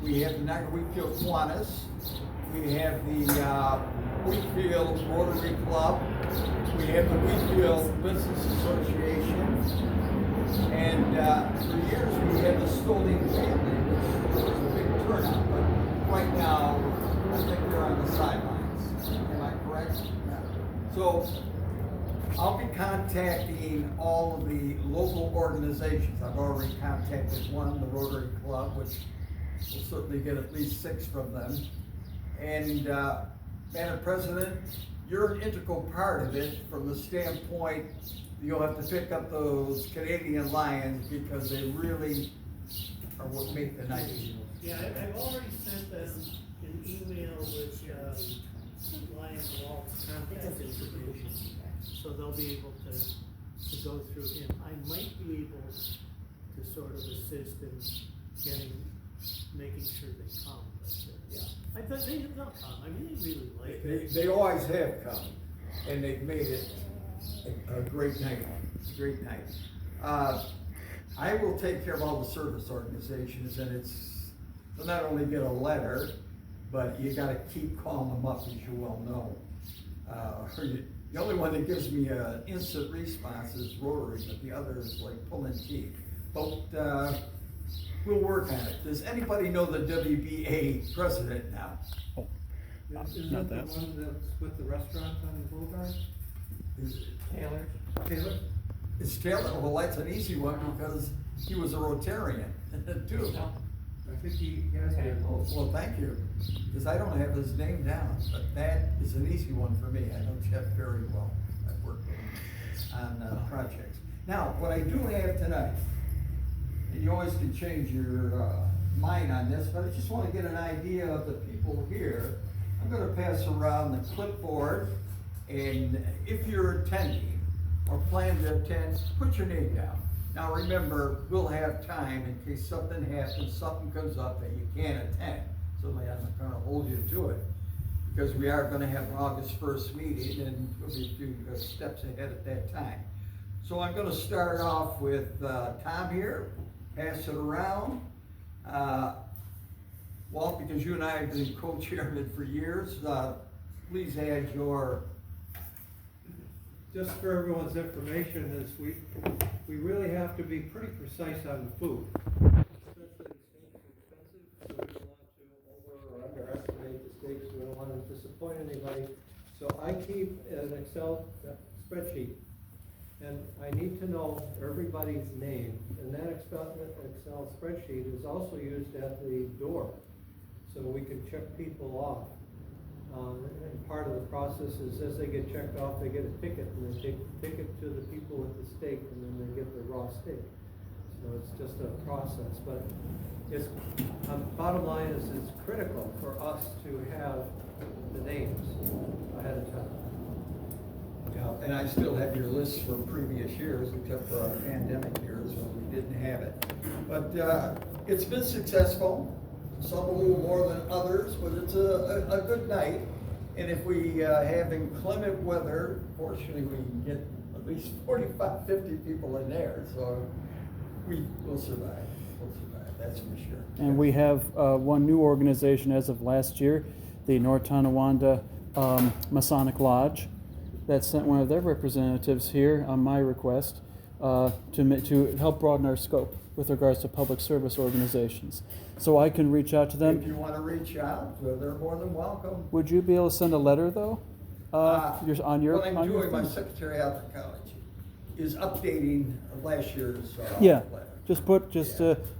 we have the Niagara Wheatfield Kiwanis, we have the Wheatfield Rotary Club, we have the Wheatfield Business Association, and for years we had the Stoling family, which was a big turnout, but right now I think they're on the sidelines. Am I correct? Yeah. So I'll be contacting all of the local organizations. I've already contacted one, the Rotary Club, which will certainly get at least 6 from them. And Madam President, you're an integral part of it from the standpoint you'll have to pick up those Canadian Lions because they really are what make the night. Yeah, I've already sent them an email with Lion Walt's contact information, so they'll be able to go through him. I might be able to sort of assist in making sure they come. But, Yeah. I thought they'll come. I mean, they really like it. They always have come, and they've made it a great night. Great night. I will take care of all the service organizations, and they'll not only get a letter, but you got to keep calling them up, as you well know. The only one that gives me an instant response is Rotary, but the other is like pulling teeth. But we'll work on it. Does anybody know the WBA president now? Isn't that the one that's with the restaurant on the boulevard? Is it Taylor? Taylor? It's Taylor. Well, that's an easy one because he was a Rotarian too. I think he has been. Oh, well, thank you, because I don't have his name down, but that is an easy one for me. I know Jeff very well. I've worked with him on projects. Now, what I do have tonight, and you always can change your mind on this, but I just want to get an idea of the people here. I'm going to pass around the clipboard, and if you're attending or plan to attend, put your name down. Now remember, we'll have time in case something happens, something comes up that you can't attend. So I'm not gonna hold you to it, because we are gonna have an August 1st meeting, and we'll be a few steps ahead at that time. So I'm gonna start off with Tom here, pass it around. Walt, because you and I have been co-chairman for years, please add your. Just for everyone's information, is we really have to be pretty precise on the food. Especially the steaks are expensive, so we don't want to over or underestimate the steaks. We don't want to disappoint anybody. So I keep an Excel spreadsheet, and I need to know everybody's name. And that Excel spreadsheet is also used at the door, so we can check people off. And part of the process is as they get checked off, they get a ticket, and they take the ticket to the people with the steak, and then they get the raw steak. So it's just a process, but it's, bottom line is it's critical for us to have the names ahead of time. Yeah, and I still have your list from previous years, except for our pandemic years when we didn't have it. But it's been successful. Some a little more than others, but it's a good night. And if we have inclement weather, fortunately we can get at least 45, 50 people in there. So we will survive. We'll survive, that's for sure. And we have one new organization as of last year, the North Tonawanda Masonic Lodge, that sent one of their representatives here on my request to help broaden our scope with regards to public service organizations. So I can reach out to them. If you want to reach out, they're more than welcome. Would you be able to send a letter though? On your What I'm on your doing, my thing? secretary out of college is updating last year's Yeah, letter. just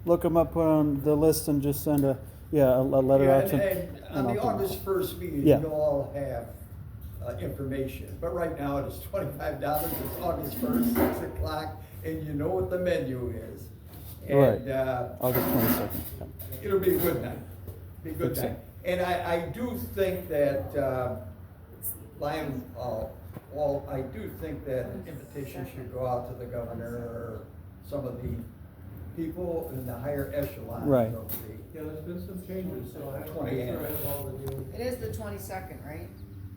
look them up, put on the list, and just send a letter Yeah, out to. and on the August 1st meeting, Yeah. you'll all have information. But right now it is $25. It's August 1st, 6 o'clock, and you know what the menu is. Right. And August 22nd. it'll be a good night. Be a good Think so. night. And I do think that Lion, well, I do think that an invitation should go out to the governor or some of the people in the higher echelon. Right. Of the, Yeah, there's been some changes, so I have to 20 make sure I have all the new, It is the 22nd, right?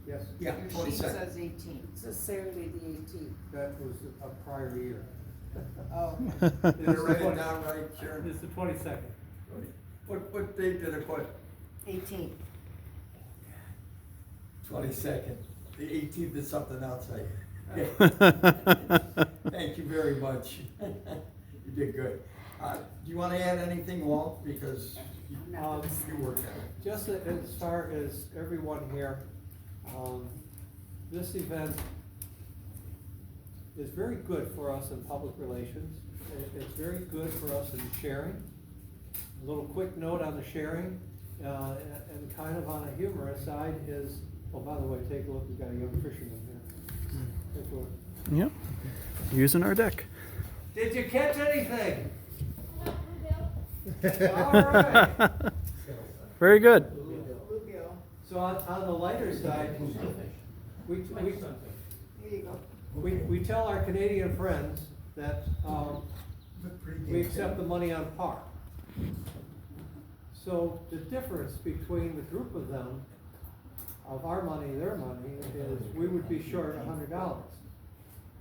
yes, yeah, Your sheet 22nd. says 18th. It says Saturday the 18th. that was a prior year. Oh, Did I write it down right, Sharon? It's the 22nd. What date did I put? 18th. 22nd. The 18th is something else Thank you very much. You did good. Do you want to add anything, Walt? Because you worked on it. Just as far as everyone here, this event is very good for us in public relations. It's very good for us in sharing. A little quick note on the sharing, and kind of on a humorous side is, oh, by the way, take a look, we've got a young fisherman here. Take a look. Yep. Using our deck. Did you catch anything? All right. Very good. So on the lighter side, we tell our Canadian friends that we accept the money on par. So the difference between the group of them, of our money, their money, is we would be short $100.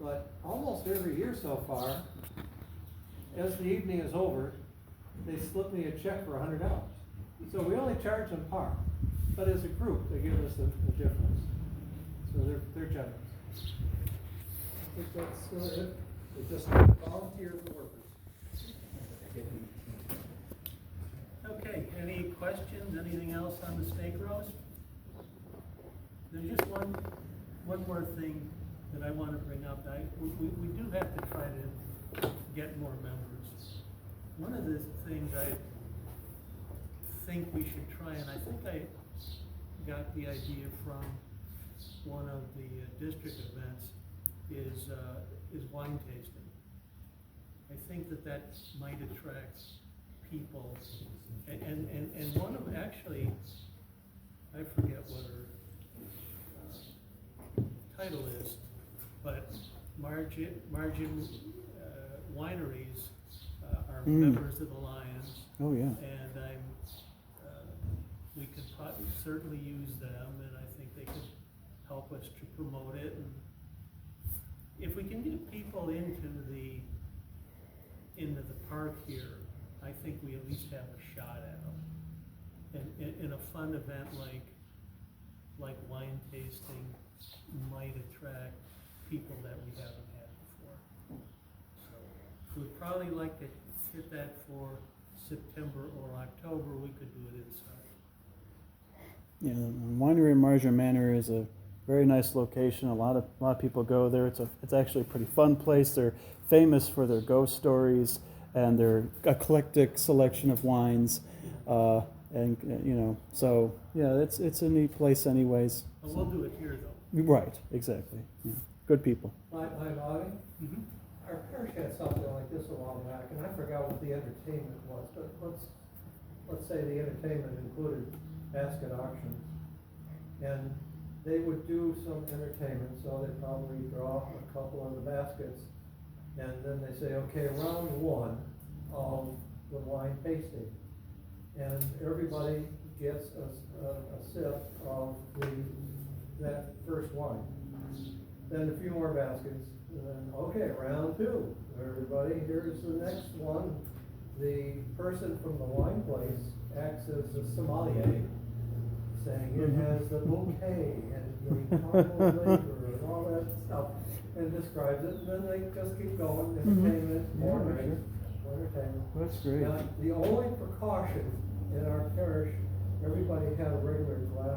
But almost every year so far, as the evening is over, they slip me a check for $100. So we only charge them par, but as a group, they give us the difference. So they're generous. I think that's it. They're just volunteers and workers. Okay, any questions, anything else on the steak roast? There's just one more thing that I want to bring up. We do have to try to get more members. One of the things I think we should try, and I think I got the idea from one of the district events, is wine tasting. I think that might attract people, and one of them actually, I forget what her title is, but Margin Wineries are members of the Lions. Oh, yeah. And we could certainly use them, and I think they could help us to promote it. And if we can get people into the park here, I think we at least have a shot at them. And in a fun event like wine tasting might attract people that we haven't had before. So we'd probably like to hit that for September or October. We could do it inside. Yeah, the Winery in Margin Manor is a very nice location. A lot of people go there. It's actually a pretty fun place. They're famous for their ghost stories and their eclectic selection of wines, and so yeah, it's a neat place, anyways. But we'll do it here, though. Right, exactly. Yeah. Good people. My body? Mm-hmm. Our parish had something like this a while back, and I forgot what the entertainment was, but let's say the entertainment included basket auctions. And they would do some entertainment, so they probably draw a couple of the baskets, and then they say, okay, round one of the wine tasting. And everybody gets a sip of that first wine. Then a few more baskets, and then, okay, round two. Everybody, here's the next one. The person from the wine place acts as the sommelier, saying it has the bouquet and the caramel flavor and all that stuff, and describes it, and then they just keep going, entertainment, more drinks, more entertainment. That's great. Now, the only precaution in our parish, everybody had a regular wine glass.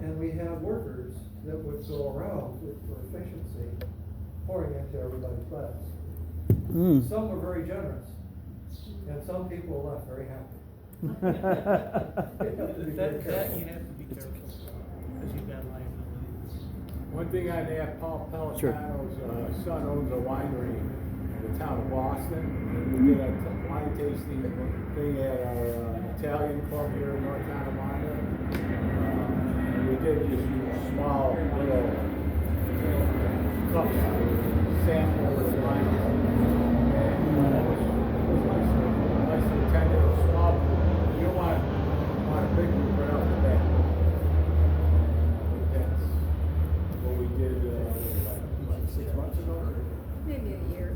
And we had workers that would go around for efficiency, pouring into everybody's glass. Some were very generous, and some people left very happy. That you have to be careful, because you've got liability. One thing I'd add, Paul Sure. Pellicano's son owns a winery in the town of Boston, and we did a wine tasting thing at our Italian club here in North Tonawanda. And we did just small little cups, samples of wine. And it was nice and tender, small. You don't want a big group right off the bat. That's what we did, like 6 months ago. Maybe a year.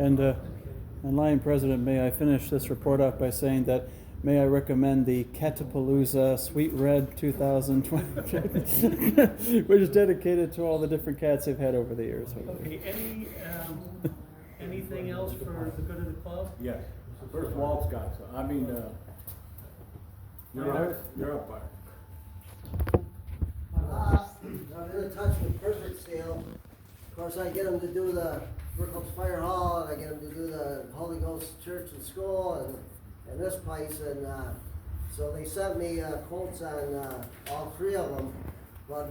And Lion President, may I finish this report off by saying that may I recommend the Catapalooza Sweet Red 2020, which is dedicated to all the different cats they've had over the years. Okay, anything else for the good of the club? Yes. First Walt's got some, you're up, Bart. I'm in touch with Perfect Steel. Of course, I get them to do the Brookhouse Fire Hall, and I get them to do the Holy Ghost Church and School, and this place, and so they sent me quotes on all three of them, but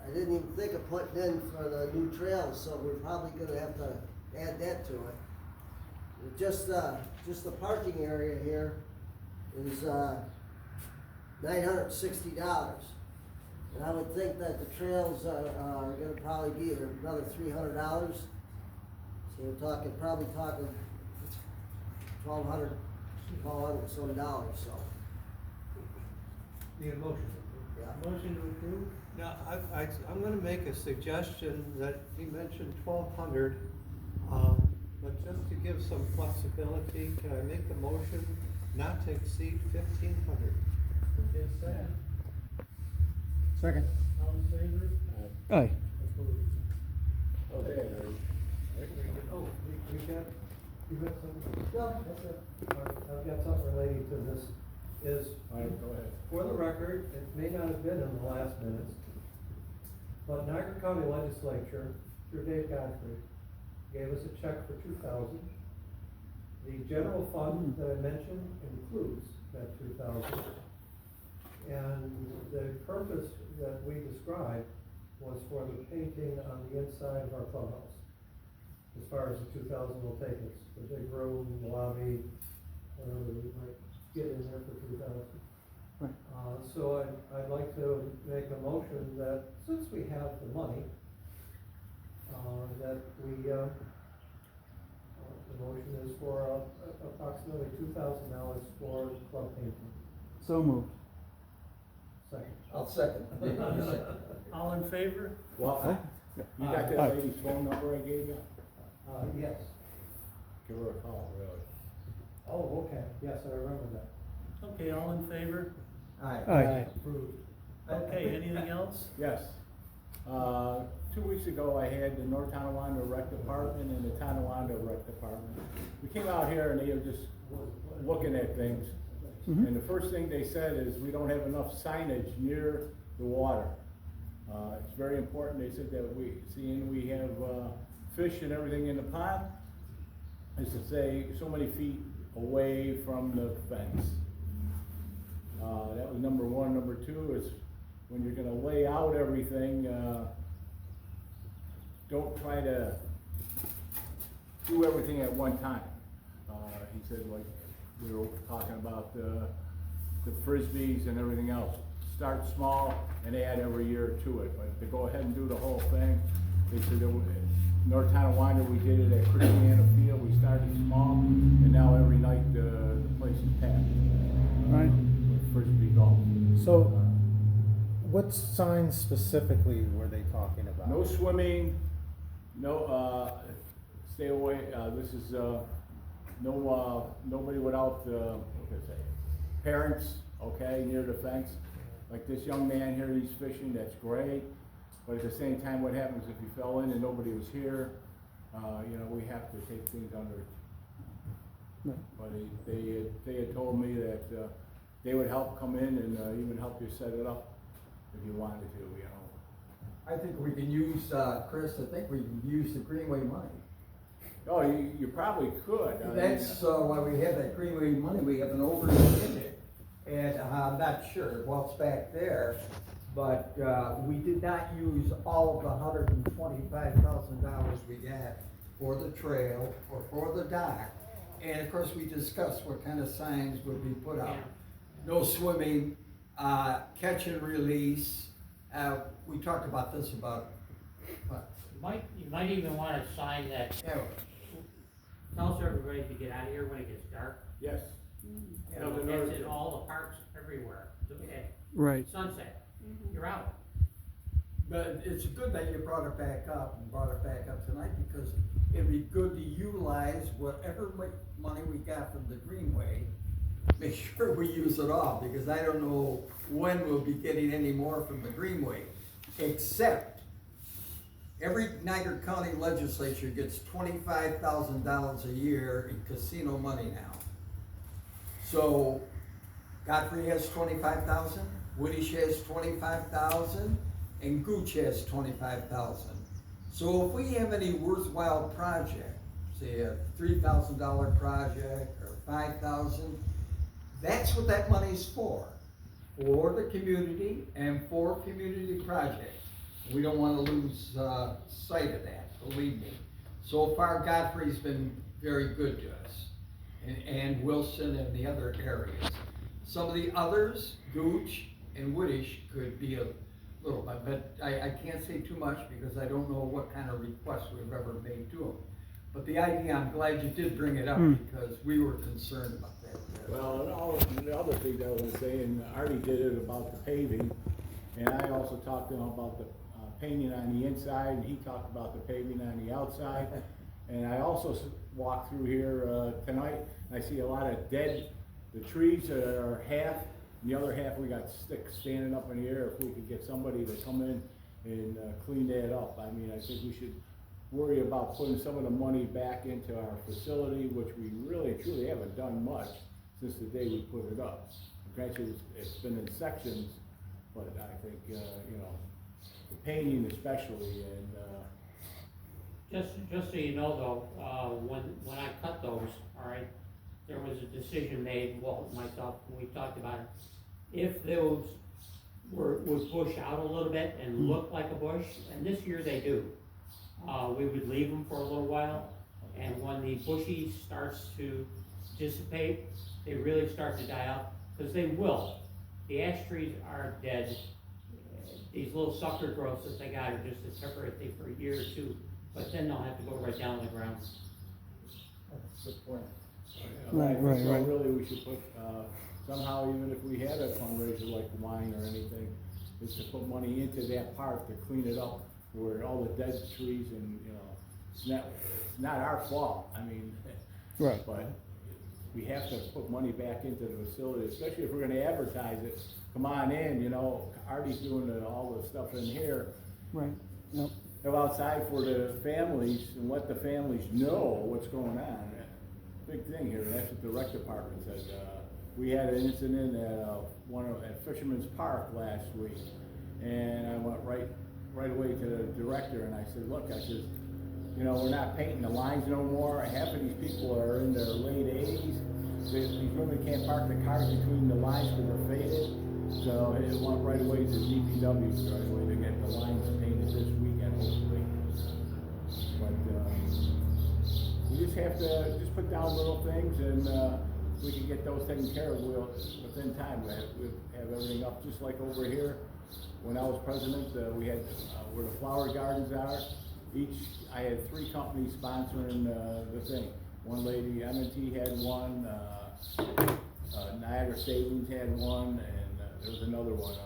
I didn't even think of putting in for the new trails, so we're probably gonna have to add that to it. Just the parking area here is $960. And I would think that the trails are gonna probably be another $300. So we're probably talking $1,200 some dollars, so. Need a motion? Yeah. Motion to approve? Now, I'm gonna make a suggestion that he mentioned 1,200, but just to give some flexibility, can I make the motion not to exceed 1,500? Okay, second. Second. All in favor? Aye. Approved. Okay. Oh, we got, you got something? No. That's it. I've got something relating to this, All right, go ahead. for the record, it may not have been in the last minutes, but Niagara County Legislature, through Dave Godfrey, gave us a check for $2,000. The general fund that I mentioned includes that $2,000. And the purpose that we described was for the painting on the inside of our clubhouse. As far as the 2,000 will take us, the big room, the lobby, whatever we might get in there for 2,000. Right. So I'd like to make a motion that since we have the money, that we, the motion is for approximately $2,000 for club painting. So moved. Second. I'll second. All in favor? Well, you got Aye. that lady's phone number I gave you? Yes. Give her a call, really. Oh, okay. Yes, I remember that. Okay, all in favor? Aye. Approved. Okay, anything else? Yes. 2 weeks ago, I had the North Tonawanda Rec Department and the Tonawanda Rec Department. We came out here and they were just looking at things. Mhm. And the first thing they said is, we don't have enough signage near the water. It's very important, they said, that we have fish and everything in the pond, is to say so many feet away from the fence. That was number one. Number two is, when you're gonna lay out everything, don't try to do everything at one time. He said, like, we were talking about the frisbees and everything else. Start small and add every year to it, but to go ahead and do the whole thing, they said, North Tonawanda, we did it at Christiana Field, we started small, and now every night the place is packed. Right. With frisbee golf. So, what signs specifically were they talking about? No swimming, no, stay away, this is, nobody without, what can I say, parents, okay, near the fence. Like this young man here, he's fishing, that's great, but at the same time, what happens if he fell in and nobody was here? We have to take things under. Right. But they had told me that, they would help come in and, even help you set it up if you wanted to, I think we can use, Chris, I think we can use the Greenway money. Oh, you probably could. That's why we have that Greenway money, we have an overage. And I'm not sure what's back there, but we did not use all of the $125,000 we got for the trail or for the dock. And of course, we discussed what kind of signs would be put out. No swimming, catch and release. We talked about this what? You might even want to sign that, tells everybody to get out of here when it gets dark. Yes. No, the That's North- in all the parks everywhere. At Right. sunset, you're out. But it's good that you brought it back up tonight, because it'd be good to utilize whatever money we got from the Greenway. Make sure we use it all, because I don't know when we'll be getting any more from the Greenway. Except, every Niagara County legislature gets $25,000 a year in casino money now. So, Godfrey has 25,000, Woodish has 25,000, and Gooch has 25,000. So if we have any worthwhile project, say a $3,000 project or 5,000, that's what that money's for the community and for community projects. We don't want to lose sight of that, believe me. So far, Godfrey's been very good to us, and Wilson and the other areas. Some of the others, Gooch and Woodish, could be a little bit, but I can't say too much because I don't know what kind of requests we've ever made to them. But the idea, I'm glad you did bring it up because we were concerned about that. Well, and all the other things I was gonna say, and Artie did it about the paving, and I also talked to him about the painting on the inside, and he talked about the paving on the outside. And I also walked through here tonight, and I see a lot of dead, the trees are half, and the other half we got sticks standing up in the air. If we could get somebody to come in and clean that up, I mean, I think we should worry about putting some of the money back into our facility, which we really truly haven't done much since the day we put it up. Granted, it's been in sections, but I think, you know, the painting especially, and Just so you know though, when I cut those, all right, there was a decision made, Walt and myself, when we talked about it. If those would bush out a little bit and look like a bush, and this year they do, we would leave them for a little while, and when the bushy starts to dissipate, they really start to die out, because they will. The ash trees are dead. These little sucker growths that they got are just a temporary thing for a year or two, but then they'll have to go right down to the ground. That's a good point. Right, I think so really we should put, somehow, even if we had a fundraiser like wine or anything, is to put money into that park to clean it up, where all the dead trees and, you know, it's not our fault, I mean, Right. but we have to put money back into the facility, especially if we're gonna advertise it. Come on in, you know, Artie's doing all the stuff in here. Right, yep. Go outside for the families and let the families know what's going on. Big thing here, that's what the rec department said. We had an incident at Fisherman's Park last week, and I went right away to the director and I said, look, I said, you know, we're not painting the lines no more. Half of these people are in their late 80s. These women can't park the cars between the lines because they're faded. So it went right away to DPW right away to get the lines painted this weekend, hopefully. But we just have to just put down little things, and we can get those taken care of within time. We'll have everything up, just like over here. When I was president, we had where the flower gardens are. I had 3 companies sponsoring the thing. One lady, M&T had one, Niagara Savings had one, and there was another one.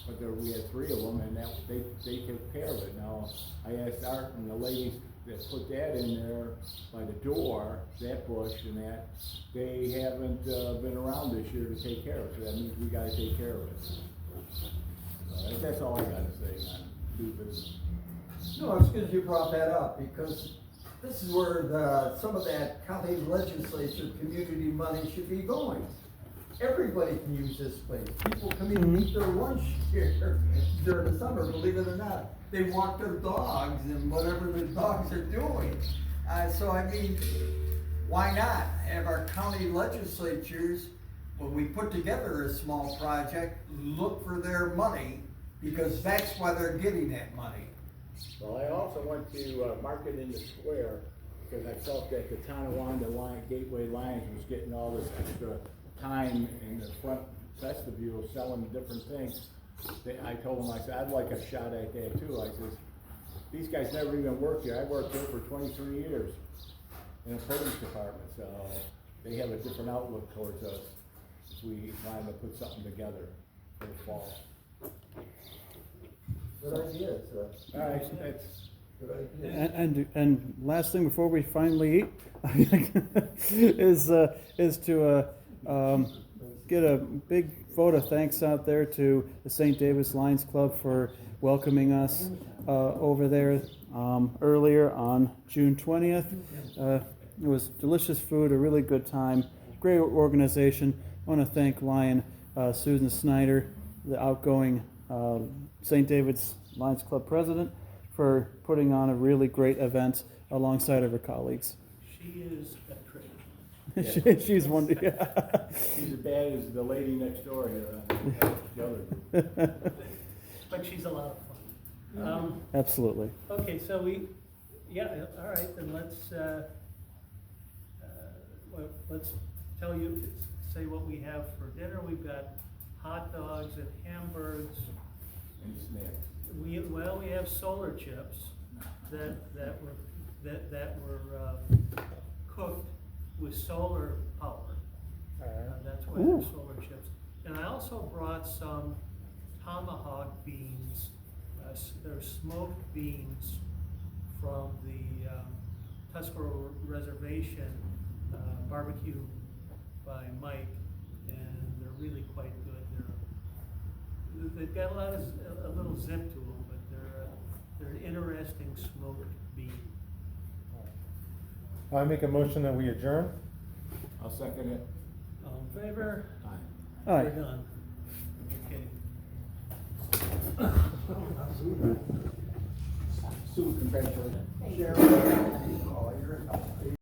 But we had 3 of them, and they took care of it. Now, I asked Art and the ladies that put that in there by the door, that bush and that, they haven't been around this year to take care of it. So that means we gotta take care of it. That's all I gotta say on new business. No, it's good you brought that up, because this is where some of that county legislature community money should be going. Everybody can use this place. People come in and eat their lunch here during the summer, believe it or not. They walk their dogs and whatever the dogs are doing. So I mean, why not have our county legislatures, when we put together a small project, look for their money, because that's why they're getting that money. Well, I also went to Market in the Square, because I felt that the Tonawanda Gateway Lions was getting all this extra time in the front vestibule selling different things. I told them, I said, I'd like a shot at that too. I said, these guys never even worked here. I worked here for 23 years in the produce department, so they have a different outlook towards us if we wanted to put something together for the fall. Good idea, All right, that's And last thing before we finally eat is to get a big vote of thanks out there to the St. David's Lions Club for welcoming us over there earlier on June 20th. It was delicious food, a really good time, great organization. I want to thank Lion Susan Snyder, the outgoing St. David's Lions Club president, for putting on a really great event alongside of her colleagues. She is a treat. She's one. Yeah. She's as bad as the lady next door here, the other. But she's a lot of fun. Absolutely. Okay, so all right, then let's say what we have for dinner. We've got hot dogs and hamburgers. And snacks. We have solar chips that were cooked with solar power. That's why they're solar chips. And I also brought some tomahawk beans. They're smoked beans from the Tuscarora Reservation barbecue by Mike, and they're really quite good. They've got a little zip to them, but they're an interesting smoked bean. I make a motion that we adjourn. I'll second it. All in favor? Aye. All We're right. done. Okay. Sue, congratulations. Sharon, oh, you're